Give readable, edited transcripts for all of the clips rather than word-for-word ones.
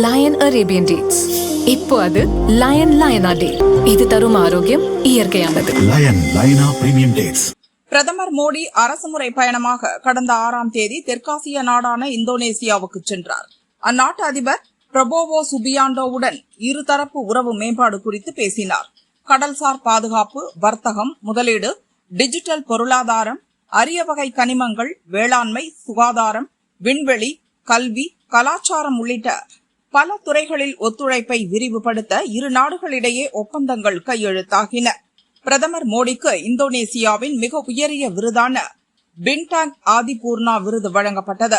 Line Arabian dates. இப்போ அது line லயனா டே. இது தரும் ஆரோக்கியம் இயற்கையானது. லயனா பிரீமியம் டேட்ஸ். பிரதமர் மோடி அரசுமுறை பயணமாக கடந்த 6ஆம் தேதி தெற்காசிய நாடான இந்தோனேசியாவுக்கு சென்றார். அந்நாட்டு அதிபர் பிரபோவோ சுபியாண்டோவுடன் இருதரப்பு உறவு மேம்பாடு குறித்து பேசினார். கடல்சார் பாதுகாப்பு, வர்த்தகம், முதலீடு, டிஜிட்டல் பொருளாதாரம், அரிய வகை கனிமங்கள், வேளாண்மை, சுகாதாரம், விண்வெளி, கல்வி, கலாச்சாரம் உள்ளிட்ட பல துறைகளில் ஒத்துழைப்பை விரிவுபடுத்த இரு நாடுகளிடையே ஒப்பந்தங்கள் கையெழுத்தாகின. பிரதமர் மோடிக்கு இந்தோனேசியாவின் மிக உயரிய விருதான பின்டாங் ஆதிபூர்ணா விருது வழங்கப்பட்டது.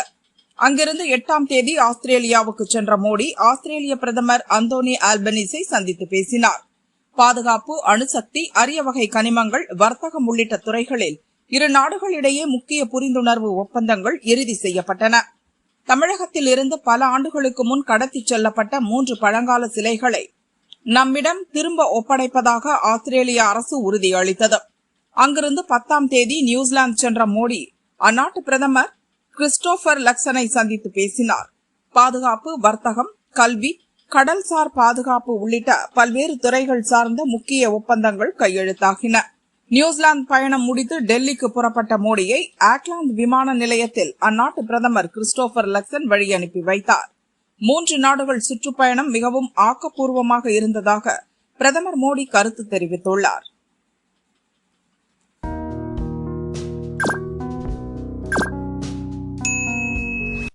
அங்கிருந்து 8ஆம் தேதி ஆஸ்திரேலியாவுக்கு சென்ற மோடி ஆஸ்திரேலிய பிரதமர் அந்தோனி ஆல்பனீஸை சந்தித்து பேசினார். பாதுகாப்பு, அணுசக்தி, அரிய வகை கனிமங்கள், வர்த்தகம் உள்ளிட்ட துறைகளில் இரு நாடுகளிடையே முக்கிய புரிந்துணர்வு ஒப்பந்தங்கள் இறுதி செய்யப்பட்டன. தமிழகத்தில் இருந்து பல ஆண்டுகளுக்கு முன் கடத்திச் செல்லப்பட்ட 3 பழங்கால சிலைகளை நம்மிடம் திரும்ப ஒப்படைப்பதாக ஆஸ்திரேலிய அரசு உறுதியளித்தது. அங்கிருந்து 10ஆம் தேதி நியூசிலாந்து சென்ற மோடி அந்நாட்டு பிரதமர் கிறிஸ்டோபர் லக்சனை சந்தித்து பேசினார். பாதுகாப்பு, வர்த்தகம், கல்வி, கடல்சார் பாதுகாப்பு உள்ளிட்ட பல்வேறு துறைகள் சார்ந்த முக்கிய ஒப்பந்தங்கள் கையெழுத்தாகின. நியூசிலாந்து பயணம் முடித்து டெல்லிக்கு புறப்பட்ட மோடியை ஆக்லாந்து விமான நிலையத்தில் அந்நாட்டு பிரதமர் கிறிஸ்டோபர் லக்சன் வழி அனுப்பி வைத்தார். 3 நாடுகள் சுற்றுப்பயணம் மிகவும் ஆக்கப்பூர்வமாக இருந்ததாக பிரதமர் மோடி கருத்து தெரிவித்துள்ளார்.